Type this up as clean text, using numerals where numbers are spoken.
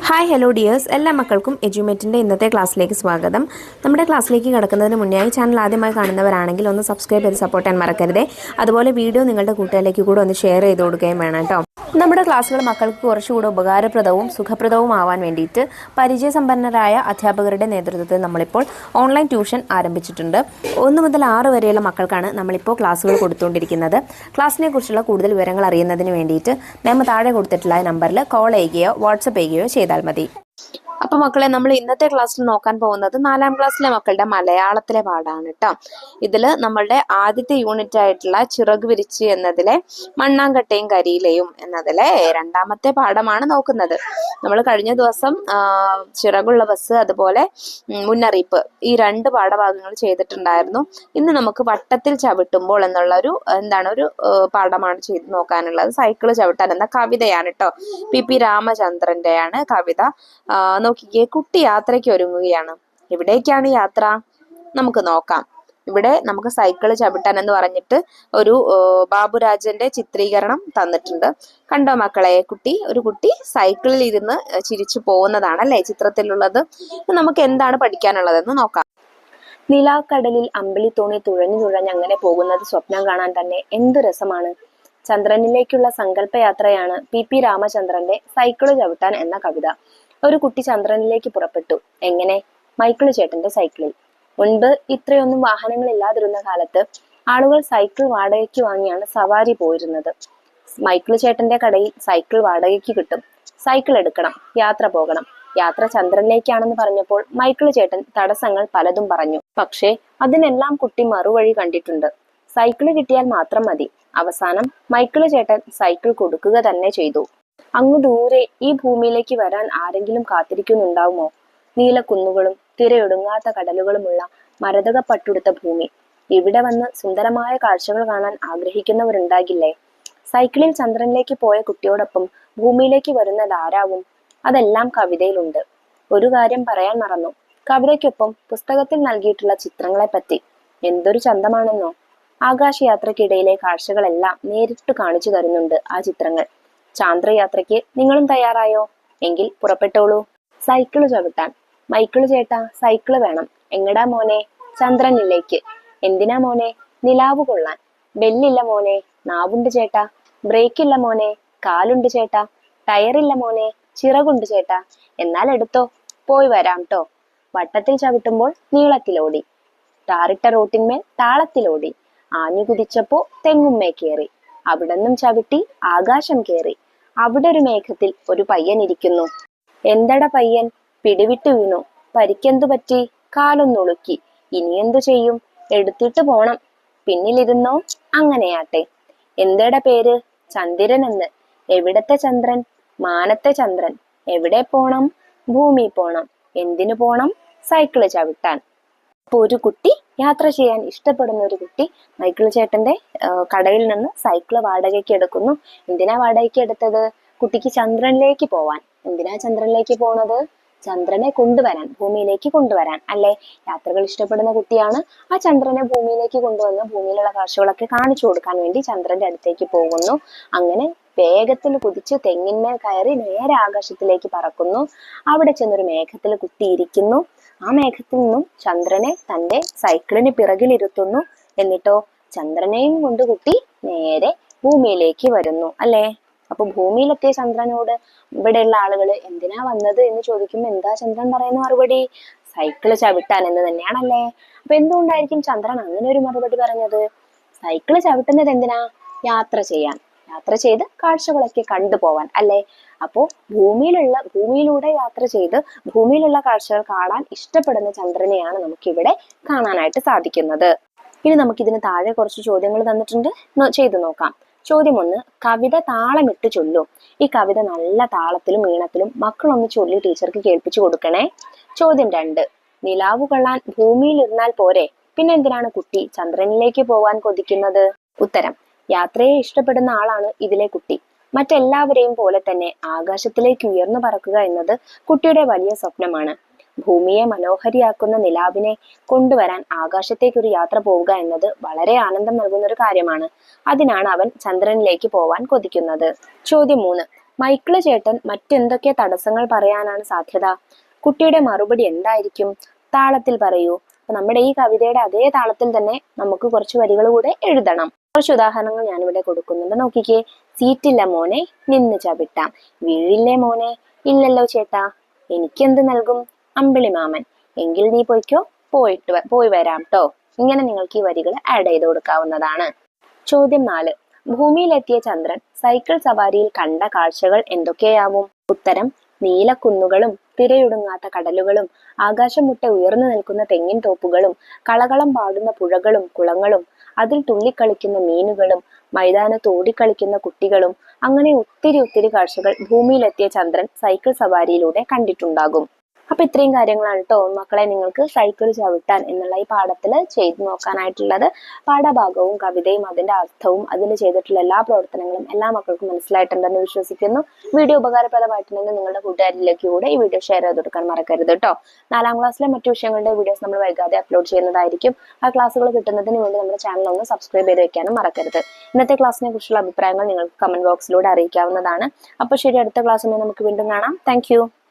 Hi hello dears, എല്ലാ മക്കൾക്കും എജ്യൂമേറ്റിൻ്റെ ഇന്നത്തെ ക്ലാസ്സിലേക്ക് സ്വാഗതം. നമ്മുടെ ക്ലാസ്സിലേക്ക് കടക്കുന്നതിന് മുന്നേയായി ചാനൽ ആദ്യമായി കാണുന്നവരാണെങ്കിൽ ഒന്ന് സബ്സ്ക്രൈബ് ചെയ്ത് സപ്പോർട്ട് ചെയ്യാൻ മറക്കരുതേ. അതുപോലെ വീഡിയോ നിങ്ങളുടെ കൂട്ടുകാരിലേക്ക് കൂടെ ഒന്ന് ഷെയർ ചെയ്ത് കൊടുക്കുകയും വേണം കേട്ടോ. നമ്മുടെ ക്ലാസ്സുകൾ മക്കൾക്ക് കുറച്ചുകൂടെ ഉപകാരപ്രദവും സുഖപ്രദവും ആവാൻ വേണ്ടിയിട്ട് പരിചയസമ്പന്നരായ അധ്യാപകരുടെ നേതൃത്വത്തിൽ നമ്മളിപ്പോൾ ഓൺലൈൻ ട്യൂഷൻ ആരംഭിച്ചിട്ടുണ്ട്. 1 മുതൽ 6 വരെയുള്ള മക്കൾക്കാണ് നമ്മളിപ്പോൾ ക്ലാസ്സുകൾ കൊടുത്തുകൊണ്ടിരിക്കുന്നത്. ക്ലാസ്സിനെ കുറിച്ചുള്ള കൂടുതൽ വിവരങ്ങൾ അറിയുന്നതിന് വേണ്ടിയിട്ട് നമ്മൾ താഴെ കൊടുത്തിട്ടുള്ള നമ്പറിൽ കോൾ ചെയ്യുകയോ വാട്സപ്പ് ചെയ്യുകയോ ചെയ്താൽ മതി. അപ്പൊ മക്കളെ, നമ്മൾ ഇന്നത്തെ ക്ലാസ്സിൽ നോക്കാൻ പോകുന്നത് 4ാം ക്ലാസ്സിലെ മക്കളുടെ മലയാളത്തിലെ പാഠമാണ് കേട്ടോ. ഇതില് നമ്മളുടെ ആദ്യത്തെ യൂണിറ്റ് ആയിട്ടുള്ള ചിറക് വിരിച്ച് എന്നതിലെ മണ്ണാങ്കട്ടയും കരിയിലയും എന്നതിലെ 2ാമത്തെ പാഠമാണ് നോക്കുന്നത്. നമ്മൾ കഴിഞ്ഞ ദിവസം ചിറകുള്ള ബസ് അതുപോലെ മുന്നറിയിപ്പ് ഈ 2 പാഠഭാഗങ്ങൾ ചെയ്തിട്ടുണ്ടായിരുന്നു. ഇന്ന് നമുക്ക് വട്ടത്തിൽ ചവിട്ടുമ്പോൾ എന്നുള്ള ഒരു പാഠമാണ് ചെയ്ത് നോക്കാനുള്ളത്. സൈക്കിള് ചവിട്ടാൻ എന്ന കവിതയാണ് കേട്ടോ. പി രാമചന്ദ്രന്റെയാണ് കവിത. നോക്കിക്കേ, കുട്ടി യാത്രയ്ക്ക് ഒരുങ്ങുകയാണ്. എവിടേക്കാണ് യാത്ര? നമുക്ക് നോക്കാം. ഇവിടെ നമുക്ക് സൈക്കിള് ചവിട്ടാൻ എന്ന് പറഞ്ഞിട്ട് ഒരു ബാബുരാജന്റെ ചിത്രീകരണം തന്നിട്ടുണ്ട്. കണ്ടോ മക്കളെ, ഒരു കുട്ടി സൈക്കിളിൽ ഇരുന്ന് ചിരിച്ചു പോകുന്നതാണ് അല്ലെ ചിത്രത്തിലുള്ളത്. നമുക്ക് എന്താണ് പഠിക്കാനുള്ളതെന്ന് നോക്കാം. നിലാക്കടലിൽ അമ്പിളിത്തോണി തുഴഞ്ഞു തുഴഞ്ഞ് അങ്ങനെ പോകുന്നത് സ്വപ്നം കാണാൻ തന്നെ എന്ത് രസമാണ്. ചന്ദ്രനിലേക്കുള്ള സങ്കല്പയാത്രയാണ് പി രാമചന്ദ്രന്റെ സൈക്കിള് ചവിട്ടാൻ എന്ന കവിത. ഒരു കുട്ടി ചന്ദ്രനിലേക്ക് പുറപ്പെട്ടു. എങ്ങനെ? മൈക്കിള് ചേട്ടന്റെ സൈക്കിളിൽ. മുൻപ് ഇത്രയൊന്നും വാഹനങ്ങൾ ഇല്ലാതിരുന്ന കാലത്ത് ആളുകൾ സൈക്കിൾ വാടകയ്ക്ക് വാങ്ങിയാണ് സവാരി പോയിരുന്നത്. മൈക്കിള് ചേട്ടന്റെ കടയിൽ സൈക്കിൾ വാടകയ്ക്ക് കിട്ടും. സൈക്കിൾ എടുക്കണം, യാത്ര പോകണം. യാത്ര ചന്ദ്രനിലേക്കാണെന്ന് പറഞ്ഞപ്പോൾ മൈക്കിള് ചേട്ടൻ തടസ്സങ്ങൾ പലതും പറഞ്ഞു. പക്ഷേ അതിനെല്ലാം കുട്ടി മറുവഴി കണ്ടിട്ടുണ്ട്. സൈക്കിള് കിട്ടിയാൽ മാത്രം മതി. അവസാനം മൈക്കിള് ചേട്ടൻ സൈക്കിൾ കൊടുക്കുക തന്നെ ചെയ്തു. അങ്ങു ദൂരെ ഈ ഭൂമിയിലേക്ക് വരാൻ ആരെങ്കിലും കാത്തിരിക്കുന്നുണ്ടാവുമോ? നീലക്കുന്നുകളും തിരയൊടുങ്ങാത്ത കടലുകളുമുള്ള മരതക പട്ടുടുത്ത ഭൂമി. ഇവിടെ വന്ന് സുന്ദരമായ കാഴ്ചകൾ കാണാൻ ആഗ്രഹിക്കുന്നവരുണ്ടാകില്ലേ? സൈക്കിളിൽ ചന്ദ്രനിലേക്ക് പോയ കുട്ടിയോടൊപ്പം ഭൂമിയിലേക്ക് വരുന്നതാരാവും? അതെല്ലാം കവിതയിലുണ്ട്. ഒരു കാര്യം പറയാൻ മറന്നു. കവിതയ്ക്കൊപ്പം പുസ്തകത്തിൽ നൽകിയിട്ടുള്ള ചിത്രങ്ങളെ പറ്റി എന്തൊരു ചന്തമാണെന്നോ. ആകാശയാത്രക്കിടയിലെ കാഴ്ചകളെല്ലാം നേരിട്ട് കാണിച്ചു തരുന്നുണ്ട് ആ ചിത്രങ്ങൾ. ചാന്ദ്രയാത്രയ്ക്ക് നിങ്ങളും തയ്യാറായോ? എങ്കിൽ പുറപ്പെട്ടോളൂ. സൈക്കിള് ചവിട്ടാൻ. മൈക്കിള് ചേട്ടാ, സൈക്കിള് വേണം. എങ്ങടാ മോനെ? ചന്ദ്രനിലേക്ക്. എന്തിനാ മോനെ? നിലാവ് കൊള്ളാൻ. ബെല്ലില്ല മോനെ, നാവുണ്ട് ചേട്ടാ. ബ്രേക്കില്ല മോനെ, കാലുണ്ട് ചേട്ടാ. ടയറില്ല മോനെ, ചിറകുണ്ട് ചേട്ടാ. എന്നാൽ എടുത്തോ, പോയി വരാം ട്ടോ. വട്ടത്തിൽ ചവിട്ടുമ്പോൾ നീളത്തിലോടി. ടാറിട്ട റോട്ടിന്മേൽ താളത്തിലോടി. ആഞ്ഞു കുതിച്ചപ്പോ തെങ്ങുമ്മേ കേറി. അവിടെന്നും ചവിട്ടി ആകാശം കേറി. അവിടെ ഒരു മേഘത്തിൽ ഒരു പയ്യൻ ഇരിക്കുന്നു. എന്തട പയ്യൻ? പിടിവിട്ടു വീണു. പരിക്കെന്തു പറ്റി? കാലൊന്നുളുക്കി. ഇനിയെന്തു ചെയ്യും? എടുത്തിട്ട് പോണം. പിന്നിലിരുന്നോ? അങ്ങനെയാട്ടെ. എന്തട പേര്? ചന്ദ്രൻ എന്ന്. എവിടത്തെ ചന്ദ്രൻ? മാനത്തെ ചന്ദ്രൻ. എവിടെ പോണം? ഭൂമി പോണം. എന്തിനു പോണം? സൈക്കിള് ചവിട്ടാൻ. അപ്പൊ ഒരു കുട്ടി, യാത്ര ചെയ്യാൻ ഇഷ്ടപ്പെടുന്ന ഒരു കുട്ടി മൈക്കിൾ ചേട്ടന്റെ കടയിൽ നിന്ന് സൈക്കിള് വാടകയ്ക്ക് എടുക്കുന്നു. എന്തിനാ വാടകയ്ക്ക് എടുത്തത്? കുട്ടിക്ക് ചന്ദ്രനിലേക്ക് പോവാൻ. എന്തിനാ ചന്ദ്രനിലേക്ക് പോണത്? ചന്ദ്രനെ കൊണ്ടുവരാൻ, ഭൂമിയിലേക്ക് കൊണ്ടുവരാൻ അല്ലെ. യാത്രകൾ ഇഷ്ടപ്പെടുന്ന കുട്ടിയാണ്. ആ ചന്ദ്രനെ ഭൂമിയിലേക്ക് കൊണ്ടുവന്ന് ഭൂമിയിലുള്ള കാഴ്ചകളൊക്കെ കാണിച്ചു കൊടുക്കാൻ വേണ്ടി ചന്ദ്രന്റെ അടുത്തേക്ക് പോകുന്നു. അങ്ങനെ വേഗത്തിൽ കുതിച്ച് തെങ്ങിന്മേൽ കയറി നേരെ ആകാശത്തിലേക്ക് പറക്കുന്നു. അവിടെ ചെന്നൊരു മേഘത്തിൽ കുത്തിയിരിക്കുന്നു. ആ മേഘത്തിൽ നിന്നും ചന്ദ്രനെ തന്റെ സൈക്കിളിന് പിറകിലിരുത്തുന്നു. എന്നിട്ടോ ചന്ദ്രനെയും കൊണ്ട് കുട്ടി നേരെ ഭൂമിയിലേക്ക് വരുന്നു അല്ലേ. അപ്പൊ ഭൂമിയിലെത്തിയ ചന്ദ്രനോട് ഇവിടെയുള്ള ആളുകൾ എന്തിനാ വന്നത് എന്ന് ചോദിക്കുമ്പോൾ എന്താ ചന്ദ്രൻ പറയുന്ന മറുപടി? സൈക്കിള് ചവിട്ടാൻ എന്ന് തന്നെയാണല്ലേ. അപ്പൊ എന്തുകൊണ്ടായിരിക്കും ചന്ദ്രൻ അങ്ങനെ ഒരു മറുപടി പറഞ്ഞത്? സൈക്കിള് ചവിട്ടുന്നത് എന്തിനാ? യാത്ര ചെയ്യാൻ. യാത്ര ചെയ്ത് കാഴ്ചകളൊക്കെ കണ്ടുപോവാൻ അല്ലെ. അപ്പോ ഭൂമിയിലൂടെ യാത്ര ചെയ്ത് ഭൂമിയിലുള്ള കാഴ്ചകൾ കാണാൻ ഇഷ്ടപ്പെടുന്ന ചന്ദ്രനെയാണ് നമുക്കിവിടെ കാണാനായിട്ട് സാധിക്കുന്നത്. ഇനി നമുക്കിതിന് താഴെ കുറച്ച് ചോദ്യങ്ങൾ തന്നിട്ടുണ്ട്, ചെയ്തു നോക്കാം. ചോദ്യം 1, കവിത താളമിട്ട് ചൊല്ലൂ. ഈ കവിത നല്ല താളത്തിലും ഈണത്തിലും മക്കളൊന്ന് ചൊല്ലി ടീച്ചർക്ക് കേൾപ്പിച്ചു കൊടുക്കണേ. ചോദ്യം 2, നിലാവ് കൊള്ളാൻ ഭൂമിയിൽ ഇരുന്നാൽ പോരെ, പിന്നെ എന്തിനാണ് കുട്ടി ചന്ദ്രനിലേക്ക് പോവാൻ കൊതിക്കുന്നത്? ഉത്തരം, യാത്രയെ ഇഷ്ടപ്പെടുന്ന ആളാണ് ഇതിലെ കുട്ടി. മറ്റെല്ലാവരെയും പോലെ തന്നെ ആകാശത്തിലേക്ക് ഉയർന്നു പറക്കുക എന്നത് കുട്ടിയുടെ വലിയ സ്വപ്നമാണ്. ഭൂമിയെ മനോഹരിയാക്കുന്ന നിലാവിനെ കൊണ്ടുവരാൻ ആകാശത്തേക്ക് ഒരു യാത്ര പോവുക എന്നത് വളരെ ആനന്ദം നൽകുന്ന ഒരു കാര്യമാണ്. അതിനാണ് അവൻ ചന്ദ്രനിലേക്ക് പോവാൻ കൊതിക്കുന്നത്. ചോദ്യം 3, മൈക്കിള് ചേട്ടൻ മറ്റെന്തൊക്കെ തടസ്സങ്ങൾ പറയാനാണ് സാധ്യത? കുട്ടിയുടെ മറുപടി എന്തായിരിക്കും? താളത്തിൽ പറയൂ. അപ്പൊ നമ്മുടെ ഈ കവിതയുടെ അതേ താളത്തിൽ തന്നെ നമുക്ക് കുറച്ച് വരികൾ കൂടെ എഴുതണം. കുറച്ച് ഉദാഹരണങ്ങൾ ഞാനിവിടെ കൊടുക്കുന്നുണ്ട്, നോക്കിക്കേ. സീറ്റില്ല മോനെ, നിന്ന് ചവിട്ടാം. വീഴില്ലേ മോനെ, ഇല്ലല്ലോ ചേട്ടാ. എനിക്കെന്ത് നൽകും? അമ്പിളി മാമൻ. എങ്കിൽ നീ പൊയ്ക്കോ, പോയി വരാം ട്ടോ. ഇങ്ങനെ നിങ്ങൾക്ക് ഈ വരികൾ ആഡ് ചെയ്ത് കൊടുക്കാവുന്നതാണ്. ചോദ്യം 4. ഭൂമിയിലെത്തിയ ചന്ദ്രൻ സൈക്കിൾ സവാരിയിൽ കണ്ട കാഴ്ചകൾ എന്തൊക്കെയാവും? ഉത്തരം: നീലക്കുന്നുകളും തിരയൊടുങ്ങാത്ത കടലുകളും ആകാശം മുട്ടെ ഉയർന്നു നിൽക്കുന്ന തെങ്ങിൻ തോപ്പുകളും കളകളം പാടുന്ന പുഴകളും കുളങ്ങളും അതിൽ തുള്ളിക്കളിക്കുന്ന മീനുകളും മൈതാനത്ത് ഓടിക്കളിക്കുന്ന കുട്ടികളും അങ്ങനെ ഒത്തിരി കാഴ്ചകൾ ഭൂമിയിലെത്തിയ ചന്ദ്രൻ സൈക്കിൾ സവാരിയിലൂടെ കണ്ടിട്ടുണ്ടാകും. അപ്പൊ ഇത്രയും കാര്യങ്ങളാണ് കേട്ടോ മക്കളെ നിങ്ങൾക്ക് സൈക്കിൾ ചവിട്ടാൻ എന്നുള്ള ഈ പാഠത്തിൽ ചെയ്തു നോക്കാനായിട്ടുള്ളത്. പാഠഭാഗവും കവിതയും അതിന്റെ അർത്ഥവും അതിൽ ചെയ്തിട്ടുള്ള എല്ലാ പ്രവർത്തനങ്ങളും എല്ലാ മക്കൾക്കും മനസ്സിലായിട്ടുണ്ടെന്ന് വിശ്വസിക്കുന്നു. വീഡിയോ ഉപകാരപ്രദമായിട്ടുണ്ടെങ്കിൽ നിങ്ങളുടെ കൂട്ടുകാരിലേക്ക് കൂടെ ഈ വീഡിയോ ഷെയർ ചെയ്ത് കൊടുക്കാൻ മറക്കരുത് കേട്ടോ. 4ാം ക്ലാസ്സിലെ മറ്റു വിഷയങ്ങളുടെ വീഡിയോസ് നമ്മൾ വൈകാതെ അപ്ലോഡ് ചെയ്യുന്നതായിരിക്കും. ആ ക്ലാസ്സുകൾ കിട്ടുന്നതിന് വേണ്ടി നമ്മുടെ ചാനൽ ഒന്ന് സബ്സ്ക്രൈബ് ചെയ്ത് വെക്കാനും മറക്കരുത്. ഇന്നത്തെ ക്ലാസ്സിനെ കുറിച്ചുള്ള അഭിപ്രായങ്ങൾ നിങ്ങൾക്ക് കമന്റ് ബോക്സിലൂടെ അറിയിക്കാവുന്നതാണ്. അപ്പോൾ ശരി, അടുത്ത ക്ലാസ്സുമായി നമുക്ക് വീണ്ടും കാണാം. താങ്ക്